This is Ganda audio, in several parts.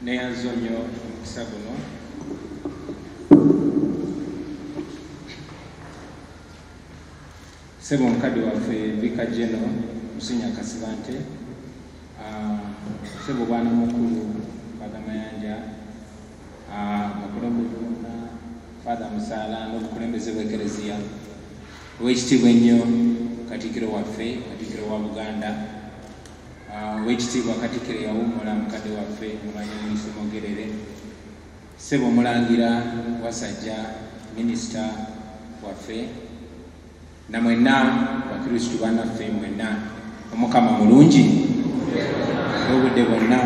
neyanzonyo omukisa guno sebo omukadde waffe Bika Jeno Musinya Kasibante, sebo bwana mukulu Father Mayanja, abakulembeze bonna Father Musala n'obukulembeze bw'Ekereziya, Oweekitiibwa ennyo Katikkiro waffe, Katikkiro wa Buganda, Oweekitiibwa Katikkiro yawummula mukadde waffe Mumanya Muyise Mogerere, sebo Omulangira Wasajja Minisita waffe, na mwenna Bakristu bannaffe mwenna, Omukama mulungi obudde bwonna.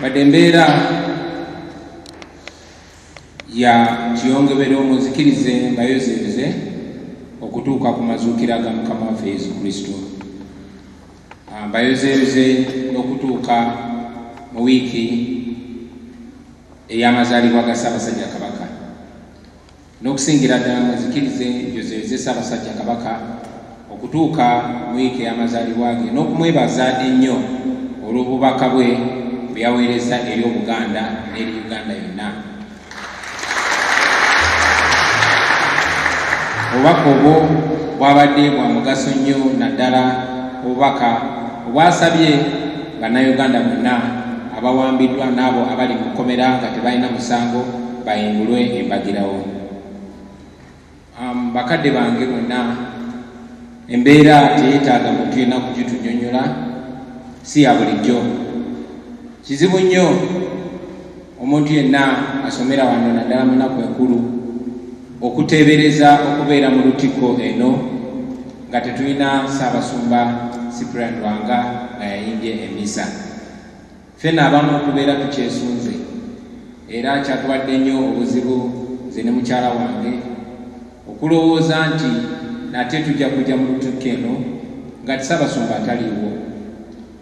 Wadde embeera ya kiyongebero muzikirize mbayozereze okutuuka ku mazuukira ga Mukama waffe Yesu Kristo. Mbayozereze okutuuka mu wiiki ey'amazaalibwa ga Ssaabasajja Kabaka, n'okusingira ddala muzikirize yozereze Ssaabasajja Kabaka okutuuka mu wiiki ey'amazaalibwa ge, n'okumwebaza ennyo olw'obubaka bwe bwe yaweereza eri Obuganda n'eri Uganda yonna. Obubaka obwo bwabadde bwa mugaso nnyo, naddala obubaka obwasabye bannayuganda bonna abawambiddwa n'abo abali mu kkomera nga tebalina musango bayimbulwe embagirawo. Bakadde bange bonna, embeera teyeetaaga muntu yenna kugitunyonnyola, si ya bulijjo. Kizibu nnyo omuntu yenna asomera wano naddala mu nnaku enkulu okuteebereza okubeera mu Lutikko eno nga tetulina Ssaabasumba Cyprian Lwanga nga yayimbye emmisa. Ffenna abamu okubeera tukyesunze, era kyatuwadde nnyo obuzibu nze ne mukyala wange okulowooza nti nate tujja kujja mu Lutikko eno nga Ssaabasumba ataliiwo,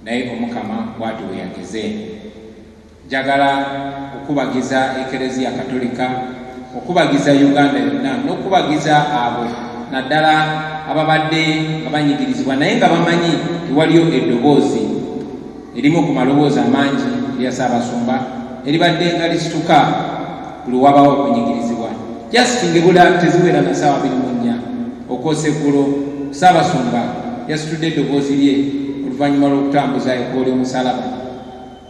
naye Omukama bw'ati bwe yageze. Njagala okubagiza Ekereziya Katolika, okubagiza Uganda yonna, n'okubagiza abo naddala ababadde nga banyigirizibwa naye nga bamanyi tewaliyo eddoboozi erimu ku maloboozi amangi erya Ssaabasumba eribadde nga lisituka buli wabawo okunyigirizibwa. Just ngebula teziwera na ssaawa 24 okwosa eggulo, Ssaabasumba yasitudde eddoboozi lye oluvannyuma lw'okutambuza ekkubo ly'omusalaba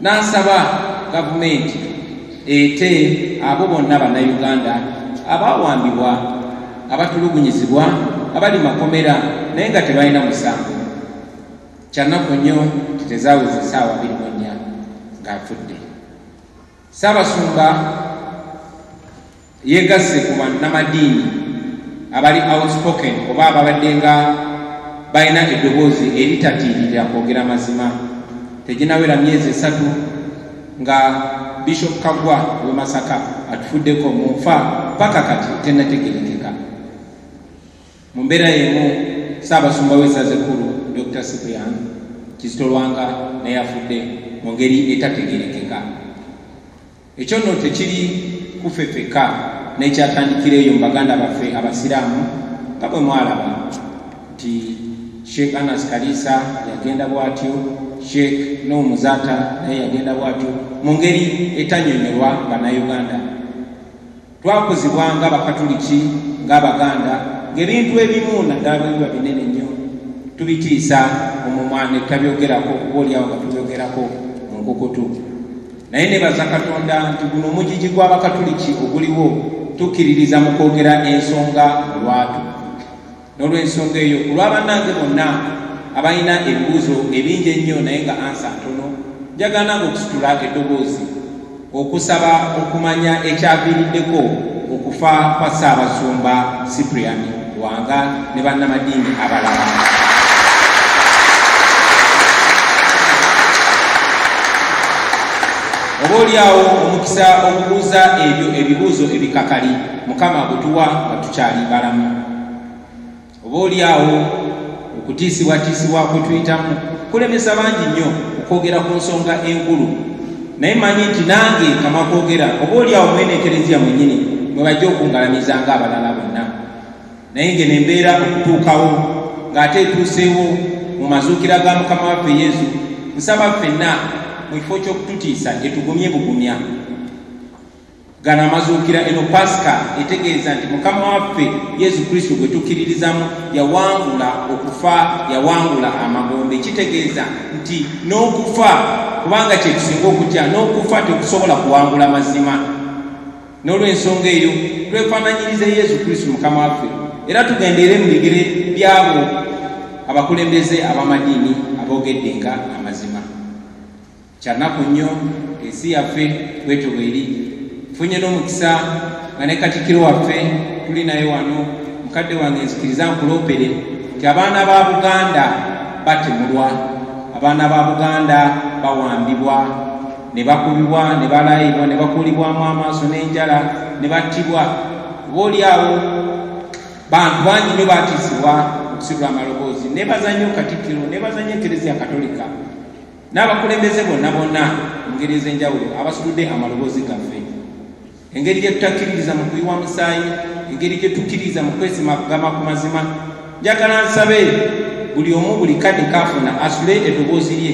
n'asaba gavumenti ete abo bonna bannayuganda abawambibwa, abatulugunyizibwa, abali makomera naye nga tebalina musango. Kyannaku nnyo titezaaweza essaawa 24 ng'afudde. Ssaabasumba yeegasse ku bannamadiini abali outspoken oba ababadde nga balina eddoboozi eritatiirira kwogera mazima. Teginawera myezi 3 nga Bishop Kagwa w'e Masaka atufuddeko mu nfa paka kati tennategerekeka. Mu mbeera y'emu Ssaabasumba w'essaza ekkulu Dr. Cyprian Kizito Lwanga naye afudde mu ngeri etategerekeka. Ekyo nno tekiri kufefeka n'ekyatandikira eyo mu Baganda baffe Abasiraamu nga bwe mwalaba nti Sheikh Anas Kalisa yagenda bw'atyo, Sheikh Nuhu Muzata naye yagenda bw'atyo mu ngeri etanyonyolwa bannayuganda. Twakuzibwa ng'Abakatuliki ng'Abaganda ng'ebintu ebimu naddala bwe biba binene nnyo tubitiisa omumwa ne tutabyogerako kuba oliawo nga tubyogerako mu nkukutu. Naye nebaza Katonda nti guno omugigi gw'Abakatuliki oguliwo tukkiririza mu kwogera ensonga mu lwatu. N'olw'ensonga eyo ku lw'abannange bonna abalina ebibuuzo ebingi ennyo naye nga ansa ntono, njagala nange okusitula eddoboozi okusaba okumanya ekyaviiriddeko okufa kwa Ssaabasumba Cyprian Lwanga ne bannamadiini abalala. Oba oliawo omukisa okubuuza ebyo ebibuuzo ebikakali Mukama agutuwa nga tukyali balamu. Oba oliawo okutiisibwatiisibwa kwe tuyitamu kulemesa bangi nnyo okwogera ku nsonga enkulu, naye manyi nti nange kama kwogera oba oliawo mwene Ekereziya mwennyini mwe bajja okungalamiza ng'abalala bonna. Naye nge ne mbeera okutuukawo ng'ate etuuseewo mu mazuukira ga Mukama waffe Yesu, nsaba ffenna mu kifo ky'okututiisa etugumye bugumya. Gano amazuukira, eno Pasika etegeeza nti Mukama waffe Yesu Kristo gwe tukkiririzamu yawangula okufa, yawangula amagombe. Kitegeeza nti n'okufa, kubanga kye tusinga okutya, n'okufa tekusobola kuwangula mazima. N'olw'ensonga eyo twefaananyirize Yesu Kristo Mukama waffe, era tugendeere mu bigere byabo abakulembeze ab'amadiini aboogeddenga amazima. Kyanaku nnyo ensi yaffe bwetyo bweri. Funye n'omukisa nga ne Katikkiro waffe tuli naye wano, mukadde wange nzikiriza nkuloopere nti abaana ba Buganda batemulwa, abaana ba Buganda bawambibwa, ne bakubibwa, ne balayibwa, ne bakuulibwamu amaaso n'enjala, ne battibwa. Oba awo bantu bangi nnyo baatiisibwa okusibwa amaloboozi. Nebaza nnyo Katikkiro, nebaza nnyo Eklezia Katolika n'abakulembeze bonna bonna mu ngeri ez'enjawulo abasitudde amaloboozi gaffe. Engeri gye tutakkiririza mu kuyiwa musaayi, engeri gye tukkiririza mu kwesimagama ku mazima. Njagala nsabe buli omu buli kadde kaafuna asule eddoboozi lye,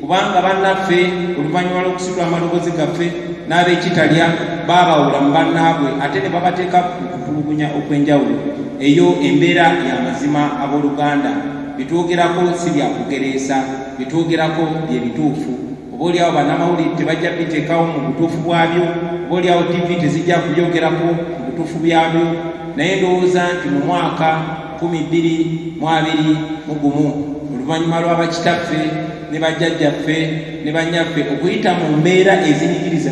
kubanga bannaffe oluvannyuma lw'okusitula amaloboozi gaffe n'ab'ekitalya baabawula mu bannaabwe ate ne babateeka ku kutulugunya okw'enjawulo. Eyo embeera ya mazima abooluganda. Bitwogerako si bya kugereesa, bitwogerako bye bituufu. Oba oliawo bannamawulire tebajja biteekawo mu butuufu bwabyo, oba oliawo TV tezijja kubyogerako mu butuufu byabyo. Naye ndowooza nti mu mwaka 2021 oluvannyuma lw'abakitaffe ne bajjajjaffe ne bannyaffe okuyita mu mbeera ezinyigiriza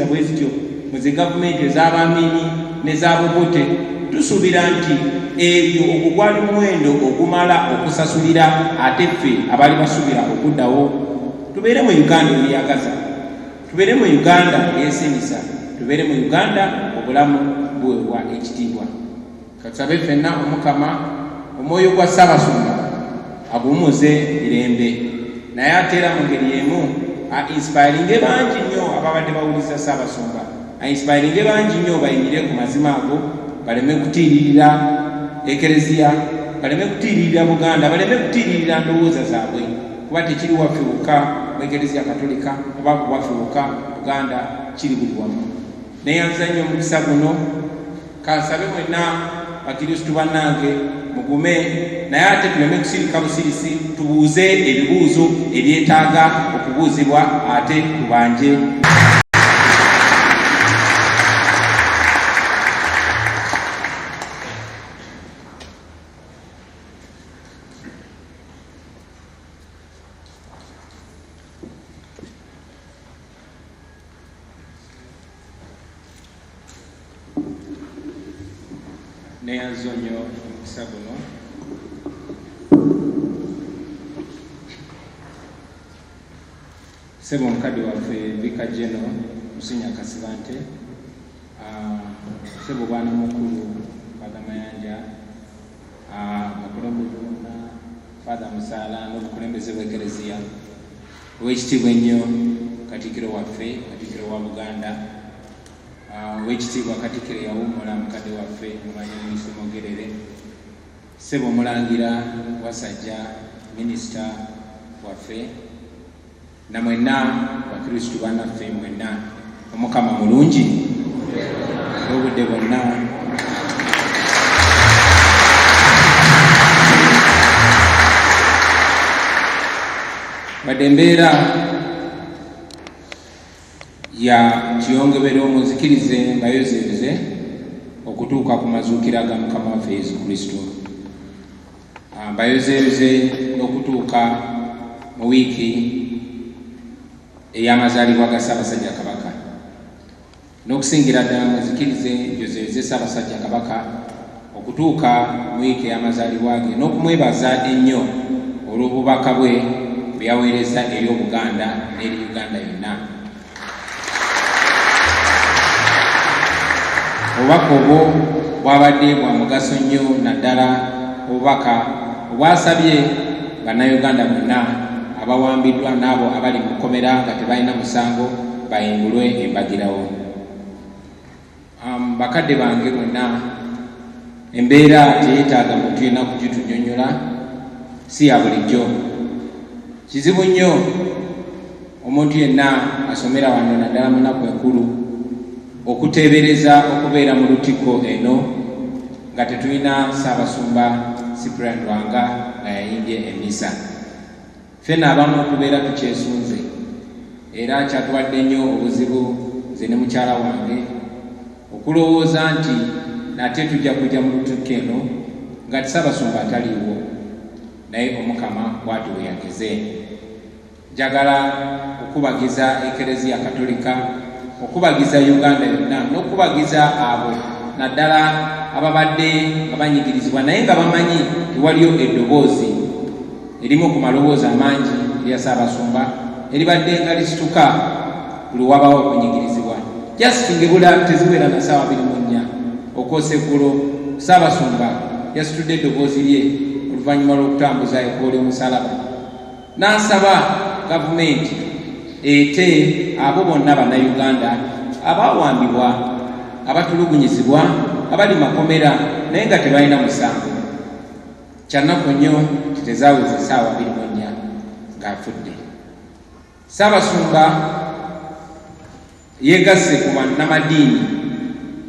bwe zityo mu zi gavumenti ez'abamiini n'ez'abobote, tusuubira nti ebyo ogwo gwali muwendo ogumala okusasulira ate ffe abaali basuubira okuddawo. Tubeere mu Uganda eyeyagaza, tubeere mu Uganda eyesimisa, tubeere mu Uganda obulamu buweebwa ekitiibwa. Katusabe ffenna Omukama omwoyo gwa Ssaabasumba agumuze mirembe, naye ate era mu ngeri emu ainsipayiringe bangi nnyo ababadde bawuliza Ssaabasumba, ainsipayiringe bangi nnyo bayimirire ku mazima ago, baleme kutiiririra Eklezia, baleme kutiiririra Buganda, baleme kutiiririra ndowooza zaabwe, kuba tekiri waffe wokka mu Eklezia Katolika oba ku waffe wokka Buganda, kiri buli wamu. Neyanza nnyo omukisa guno, kansabe mwenna bakristu bannange mugume, naye ate tuleme kusirika busirisi, tubuuze ebibuuzo ebyetaaga okubuuzibwa ate tubanje. Neyanza nnyo omukisa guno. Ssebo omukadde waffe Vicar General Musinya Kasibante, ssebo bwana mukulu Father Mayanja, abakulembeze bonna Father Musaala n'obukulembeze bw'Eklezia, Oweekitiibwa ennyo Katikkiro waffe, Katikkiro wa Buganda, Oweekitiibwa Katikkiro yawummula mukadde waffe mumanyi Muyise Mwogerere, ssebo Omulangira Wasajja, Minisita waffe, na mwenna bakristu bannaffe mwenna, Omukama mulungi obudde bwonna. Wadde embeera ya kiyongebero muzikirize mbayozeeze okutuuka ku mazuukira ga Mukama waffe Yesu Kristo. Mbayozeeze n'okutuuka mu wiiki ey'amazaalibwa ga Ssaabasajja Kabaka, n'okusingira ddala muzikirize njozeeze Ssaabasajja Kabaka okutuuka mu wiiki ey'amazaalibwa ge, n'okumwebaza ennyo olw'obubaka bwe byaweereza eri Obuganda n'eri Uganda yonna. Obubaka obwo bwabadde bwa mugaso nnyo, naddala obubaka obwasabye bannayuganda bonna abawambiddwa n'abo abali mu kkomera nga tebalina musango bayimbulwe embagirawo. Bakadde bange bonna, embeera teyeetaaga muntu yenna kugitunyonnyola. kutunnyonnyola si ya bulijjo. Kizibu nnyo omuntu yenna asomera wano naddala mu nnaku enkulu okuteebereza okubeera mu Lutikko eno nga tetulina Ssaabasumba Cyprian Lwanga nga yayimbye emmisa. Ffenna abamu okubeera tukyesunze era kyatuwadde nnyo obuzibu nze ne mukyala wange okulowooza nti nate tujja kujja mu Lutikko eno nga Ssaabasumba ataliiwo, naye Omukama bw'ati bwe yageze. Njagala okubagiza Ekereziya Katolika, okubagiza Uganda yonna, n'okubagiza abo naddala ababadde nga banyigirizibwa naye nga bamanyi tiwaliyo eddoboozi erimu ku maloboozi amangi erya Ssaabasumba eribadde nga lisituka buli wabawo okunyigirizibwa. Just ngebula teziwera na ssaawa 24 okwosa eggulo Ssaabasumba yasitudde eddoboozi lye oluvannyuma lw'okutambuza ekkooli y'omusalaba n'asaba gavumenti ete abo bonna Bannayuganda abawambibwa, abatulugunyizibwa, abali makomera naye nga tebalina musango. Kyannaku nnyo titezaaweza essaawa 24 ng'afudde. Ssaabasumba yeegasse ku bannamadiini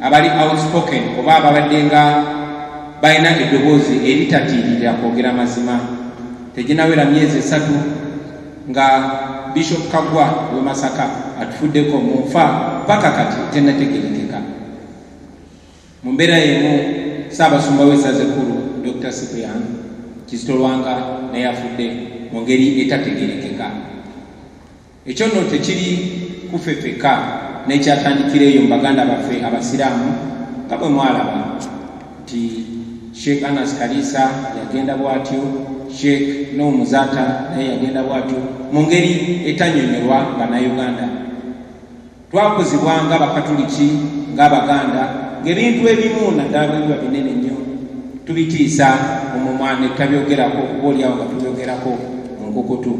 abali outspoken oba ababadde nga balina eddoboozi eritatiirira kwogera mazima. Teginawera myezi 3 nga Bishop Kaggwa w'e Masaka atufuddeko mu nfa paka kati tennategeerekeka. Mu mbeera y'emu Ssaabasumba w'essaza ekkulu Dr. Cyprian Kizito Lwanga naye afudde mu ngeri etategeerekeka. Ekyo nno tekiri kufefeka n'ekyatandikira eyo mu baganda baffe Abasiraamu nga bwe mwalaba nti Sheikh Anas Kalisa yagenda bw'atyo, Sheikh Nuhu Muzata naye yagenda bw'atyo mu ngeri etannyonnyolwa Bannayuganda. Twakozibwa ng'Abakatoliki ng'Abaganda ng'ebintu ebimu naddala bwe biba binene nnyo tubitiisa omumwa ne tutabyogerako kuba oliawo nga tubyogerako mu nkukutu.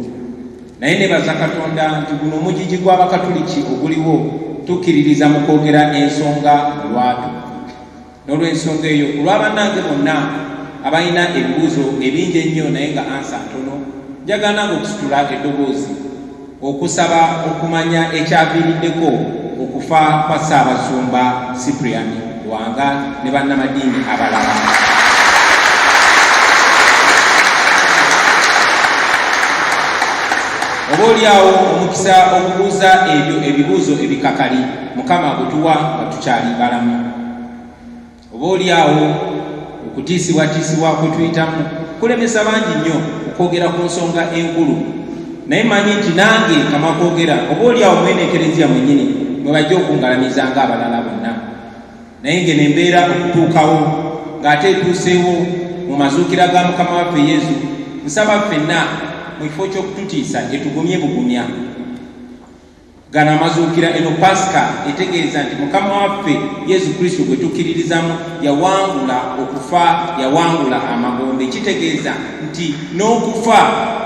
Naye nebaza Katonda nti guno omugigi gw'Abakatoliki oguliwo tukkiririza mu kwogera ensonga mu lwatu. N'olw'ensonga eyo ku lw'abannange bonna abalina ebibuuzo ebingi ennyo naye nga ansa ntono, njagala nange okusitula eddoboozi okusaba okumanya ekyaviiriddeko okufa kwa Ssaabasumba Cyprian Lwanga ne bannamadiini abalala. Oba oliawo omukisa okubuuza ebyo ebibuuzo ebikakali Mukama gutuwa nga tukyali balamu. Oba oliawo okutiisibwatiisibwa kwe tuyitamu kulemesa bangi nnyo okwogera ku nsonga enkulu, naye manyi nti nange kama kwogera oba oliawo mwene Ekereziya mwennyini mwe bajja okungalamiza ng'abalala bonna. Naye nge ne mbeera okutuukawo ng'ate etuuseewo mu mazuukira ga Mukama waffe Yesu, nsaba ffenna mu kifo ky'okututiisa etugumye bugumya. Gano amazuukira eno Pasika etegeeza nti Mukama waffe Yesu Kristo gwe tukkiririzamu yawangula okufa, yawangula amagombe. Kitegeeza nti n'okufa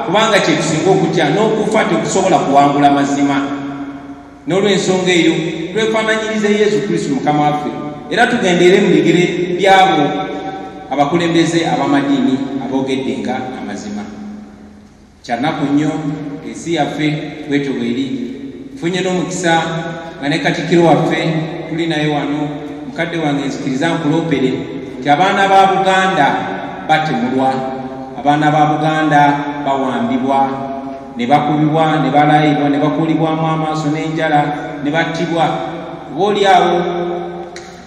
kubanga kye tusinga okutya, n'okufa tekusobola kuwangula mazima. N'olw'ensonga eyo twefaananyirize Yesu Kristo Mukama waffe era tugendeere mu bigere byabo abakulembeze ab'amadiini aboogeddenga amazima. Kyannaku nnyo ensi yaffe bwetyo bweri. Funye n'omukisa nga ne Katikkiro waffe tuli naye wano, mukadde wange nzikiriza nkuloopere nti abaana ba Buganda batemulwa, abaana ba Buganda bawambibwa, ne bakubibwa, ne balayibwa, ne bakuulibwamu amaaso n'enjala, ne battibwa. Oba oliawo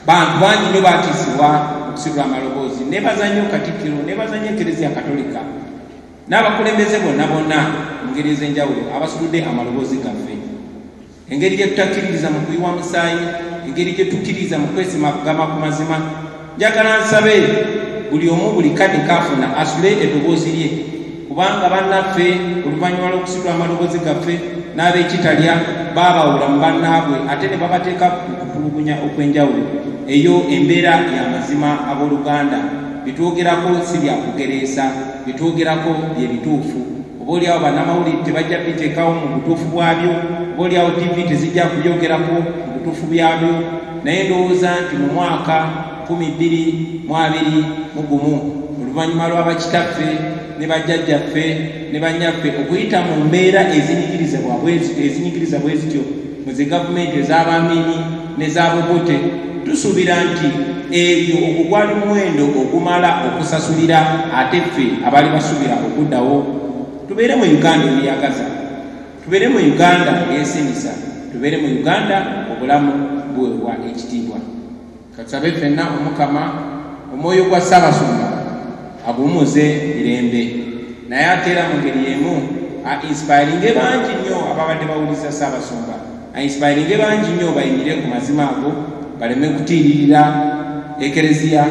bantu bangi nnyo baatiisibwa okusibwa amaloboozi. Nebaza nnyo Katikkiro, nebaza nnyo Ekereziya Katolika n'abakulembeze bonna bonna mu ngeri ez'enjawulo abasitudde amaloboozi gaffe. Engeri gye tutakkiririza mu kuyiwa musaayi, engeri gye tukkiririza mu kwesimagama ku mazima. Njagala nsabe buli omu buli kadi kaafuna asule eddoboozi lye, kubanga bannaffe oluvannyuma lw'okusitula amaloboozi gaffe n'ab'ekitalya baabawula mu bannaabwe ate ne babateeka okutulugunya okw'enjawulo. Eyo embeera y'amazima abooluganda. Bitwogerako si bya kugereesa, bitwogerako bye bituufu. Oba oliawo bannamawulire tebajja biteekawo mu butuufu bwabyo, oba oliawo TV tezijja kubyogerako mu butuufu byabyo. Naye ndowooza nti mu mwaka 2021 oluvannyuma lw'abakitaffe ne bajjajjaffe ne bannyaffe okuyita mu mbeera ezinyigiriza bwe zityo mu zi gavumenti ez'abamiini n'ez'abobote, tusuubira nti ebyo ogwo gwali muwendo ogumala okusasulira ate ffe abaali basuubira okuddawo. Tubeere mu Uganda ebiyagaza, tubeere mu Uganda eyesimisa, tubeere mu Uganda obulamu buweebwa ekitiibwa. Katusabe ffenna Omukama omwoyo gwa Ssaabasumba agumuze mirembe, naye ate era mu ngeri y'emu ainsipayiringe bangi nnyo ababadde bawuliza Ssaabasumba, ainsipayiringe bangi nnyo bayimirire ku mazima ago, baleme kutiiririra Ekereziya,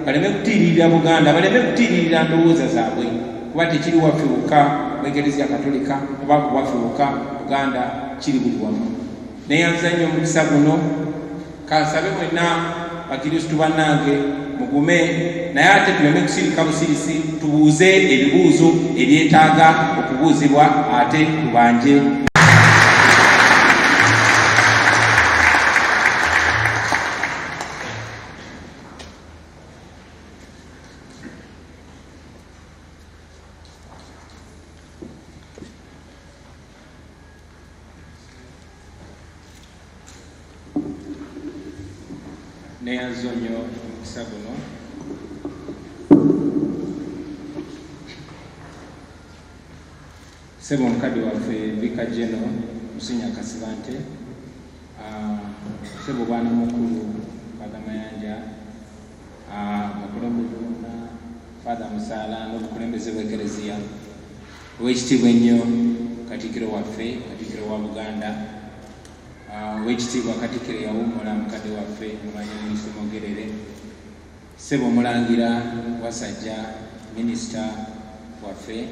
baleme kutiiririra Buganda, baleme kutiiririra ndowooza zaabwe, kuba tekiri waffe wokka mu Ekereziya Katolika oba ku waffe wokka Buganda, kiri buli wamu. Neeyanza nnyo omukisa guno, kansabe mwenna bakristu bannange mugume, naye ate tuleme kusirika busirisi, tubuuze ebibuuzo ebyetaaga okubuuzibwa ate tubanje. Neyanza nnyo omukisa guno, ssebo omukadde waffe Vicar General Musinya Kasibante, ssebo bwana mukulu Father Mayanja, mukulembeze wonna Father Musaala n'obukulembeze bw'Ekereziya, Oweekitiibwa ennyo Katikkiro waffe, Katikkiro wa Buganda, Oweekitiibwa Katikkiro yawummula mukadde waffe Mumanya Minisita Mogerere, ssebo Omulangira Wasajja Minisita waffe,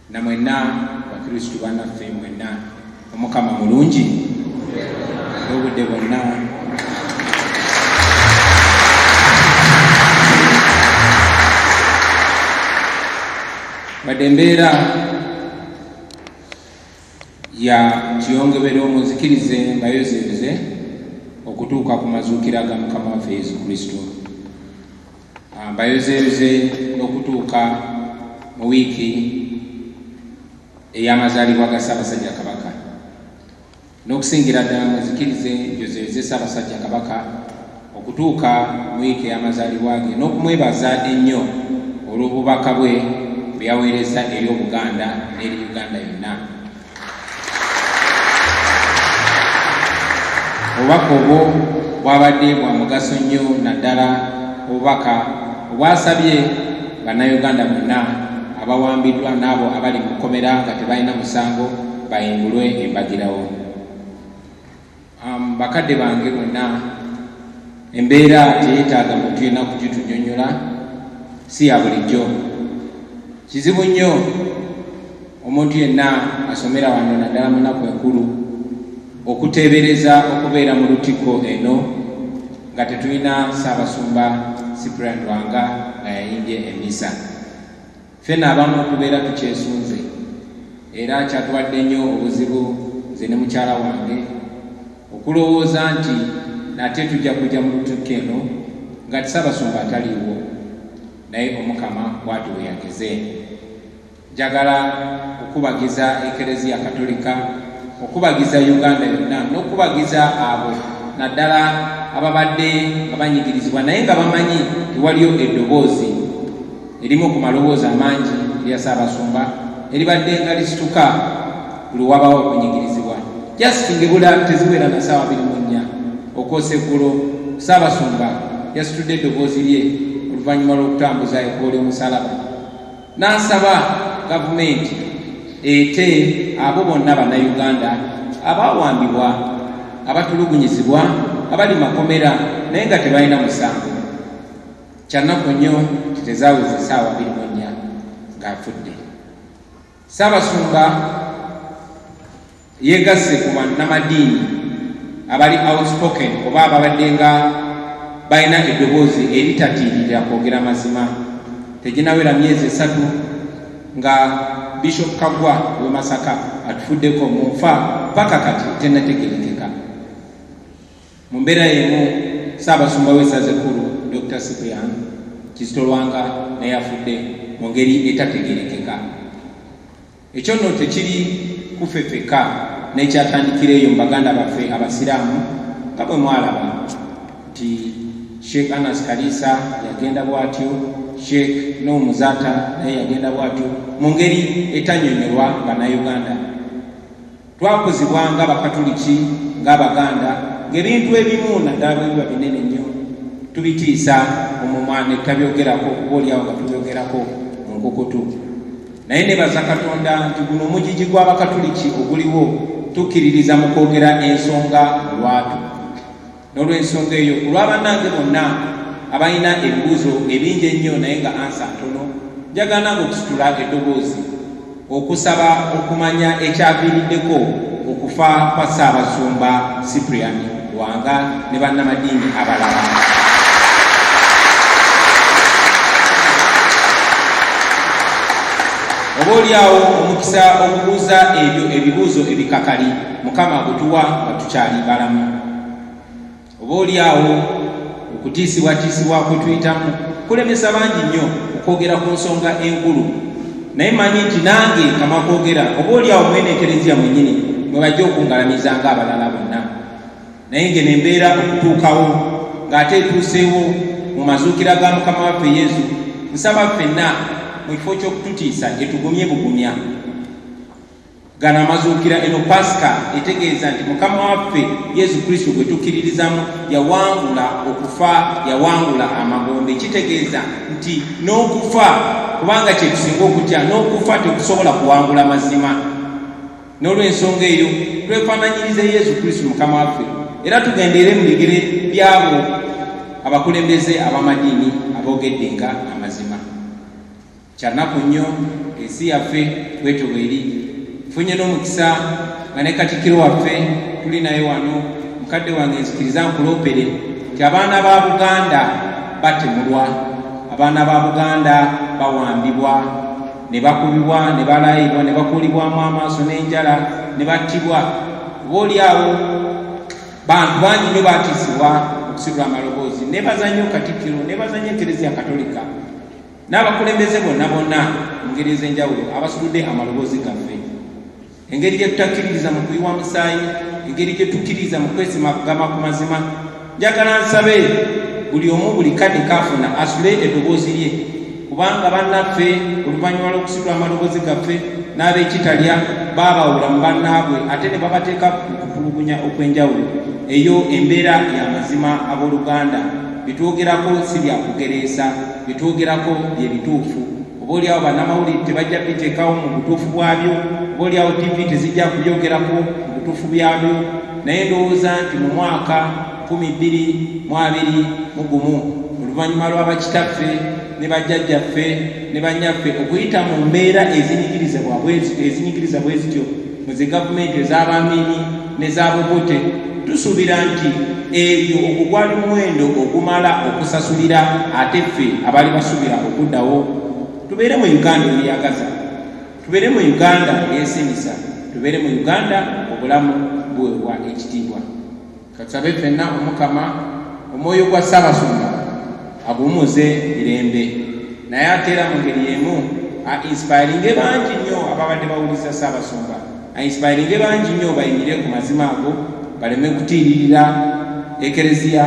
na mwenna bakristu bannaffe mwenna, Omukama mulungi obudde bwonna. Wadde embeera ya kiyongebera omuzikirize mbayozeeze okutuuka ku mazuukira ga Mukama waffe Yesu Kristo, mbayozeeze n'okutuuka mu wiiki ey'amazaalibwa ga Ssaabasajja Kabaka, n'okusingira ddala muzikirize njozeeze Ssaabasajja Kabaka okutuuka mu wiiki ey'amazaalibwa ge, n'okumwebaza ennyo olw'obubaka bwe byaweereza eri Obuganda n'eri Uganda yonna. Obubaka obwo bwabadde bwa mugaso nnyo, naddala obubaka obwasabye bannayuganda bonna abawambiddwa n'abo abali mu kkomera nga tebalina musango bayimbulwe embagirawo. Bakadde bange bonna, embeera teyeetaaga muntu yenna kugitunyonnyola, si ya bulijjo. Kizibu nnyo omuntu yenna asomera wano naddala mu nnaku enkulu okuteebereza okubeera mu Lutikko eno nga tetulina Ssaabasumba Cyprian Lwanga nga yayimbye emmisa. Ffenna abamu okubeera tukyesunze, era kyatuwadde nnyo obuzibu nze ne mukyala wange okulowooza nti nate tujja kujja mu Lutikko eno nga Ssaabasumba ataliiwo, naye Omukama bw'ati bwe yageze. Njagala okubagiza Ekereziya Katolika, okubagiza Uganda yonna, n'okubagiza abo naddala ababadde nga banyigirizibwa naye nga bamanyi tewaliyo eddoboozi erimu ku maloboozi amangi erya Ssaabasumba eribadde nga lisituka buli wabawo okunyigirizibwa. Just ngebula teziwera na ssaawa 24 okwosa eggulo, Ssaabasumba yasitudde eddoboozi lye oluvannyuma lw'okutambuza ekkooli y'omusalaba n'asaba gavumenti ete abo bonna bannayuganda abawambibwa, abatulugunyizibwa, abali makomera naye nga tebalina musango. Kyannaku nnyo titezaaweza essaawa 24 ng'afudde. Ssaabasumba yeegasse ku bannamadiini abali outspoken oba ababadde nga balina eddoboozi eritatiirira kwogera mazima. Teginawera myezi 3 nga Bishop Kaggwa w'e Masaka atufuddeko mu nfa paka kati tennategerekeka. Mu mbeera y'emu Ssaabasumba w'essaza ekkulu Dr. Cyprian Kizito Lwanga naye afudde mu ngeri etategeerekeka. Ekyo nno tekiri kufefeka n'ekyatandikira eyo mu baganda baffe abasiraamu nga bwe mwalaba nti Sheikh Anas Kalisa yagenda bw'atyo, Sheikh Nuhu Muzata naye yagenda bw'atyo mu ngeri etanyonyolwa Bannayuganda. Twakozebwa ng'Abakatoliki ng'Abaganda ng'ebintu ebimu naddala bwe biba binene nnyo tubitiisa omumwa ne tutabyogerako kuba oliawo nga tubyogerako mu nkukutu. Naye nebaza Katonda nti guno omugigi gw'Abakatoliki oguliwo tukkiririza mu kwogera ensonga lwatu. N'olw'ensonga eyo olw'abannange bonna abalina ebibuuzo ebingi ennyo naye nga ansa ntono, njagala nange okusitula eddoboozi okusaba okumanya ekyaviiriddeko okufa kwa Ssaabasumba Cyprian Lwanga ne bannamadiini abalala. Oba oliawo omukisa okubuuza ebyo ebibuuzo ebikakali Mukama gutuwa nga tukyali balamu. Oba oliawo okutiisibwatiisibwa kwe tuyitamu kulemesa bangi nnyo okwogera ku nsonga enkulu, naye manyi nti nange kama kwogera oba oliawo mwene ekereziya mwennyini mwe bajja okungalamiza ng'abalala bonna. Naye nge ne mbeera okutuukawo ng'ate etuuseewo mu mazuukira ga Mukama waffe Yesu, nsaba ffenna mu kifo ky'okututiisa etugumye bugumya. Gano amazuukira, eno Pasika etegeeza nti Mukama waffe Yesu Kristo gwe tukkiririzamu yawangula okufa, yawangula amagombe. Kitegeeza nti n'okufa, kubanga kye tusinga okutya, n'okufa tekusobola kuwangula mazima. N'olw'ensonga eyo twefaananyirize Yesu Kristo Mukama waffe, era tugendeere mu bigere byabo abakulembeze ab'amadiini aboogeddenga amazima. Kyanaku nnyo ensi yaffe bwetyo bweri. Funye n'omukisa nga ne Katikkiro waffe tuli naye wano, mukadde wange nzikiriza nkuloopere nti abaana ba Buganda batemulwa, abaana ba Buganda bawambibwa, ne bakubibwa, ne balayibwa, ne bakuulibwamu amaaso n'enjala, ne battibwa. Oba oliawo bantu bangi nnyo baatiisibwa okusitula amaloboozi. Nebaza nnyo Katikkiro, nebaza nnyo Eklezia Katolika n'abakulembeze bonna bonna mu ngeri ez'enjawulo abasitudde amaloboozi gaffe. Engeri gye tutakkiririza mu kuyiwa musaayi, engeri gye tukkiririza mu kwesimagama ku mazima. Njagala nsabe buli omu buli kadde kaafuna asule eddoboozi lye, kubanga bannaffe oluvannyuma lw'okusitula amaloboozi gaffe n'ab'ekitalya baabawula mu bannaabwe ate ne babateeka ku kutulugunya okw'enjawulo. Eyo embeera y'amazima abooluganda. Bitwogerako si bya kugereesa, bitwogerako bye bituufu. Oba oliawo bannamawulire tebajja biteekawo mu butuufu bwabyo, oba oliawo TV tezijja kubyogerako mu butuufu byabyo. Naye ndowooza nti mu mwaka 2021 oluvannyuma lw'abakitaffe ne bajjajjaffe ne bannyaffe okuyita mu mbeera ezinyigiriza bwe zityo mu zi gavumenti ez'abamiini n'ez'abobote, tusuubira nti eyo ogwo gwali muwendo ogumala okusasulira ate ffe abaali basuubira okuddawo. Tubeere mu Uganda eyeyagaza, tubeere mu Uganda eyesimisa, tubeere mu Uganda obulamu buweebwa ekitiibwa. Katusabe ffenna Omukama omwoyo gwa Ssaabasumba agumuze mirembe, naye ate era mu ngeri emu ainsipayiringe bangi nnyo ababadde bawuliza Ssaabasumba, ainsipayiringe bangi nnyo bayimirire ku mazima ago, baleme kutiiririra Eklezia,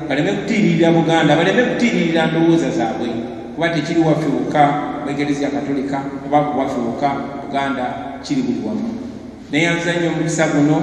baleme kutiiririra Buganda, baleme kutiiririra ndowooza zaabwe, kuba tekiri waffe wokka mu Eklezia Katolika oba ku waffe wokka Buganda, kiri buli wamu. Neyanza nnyo omukisa guno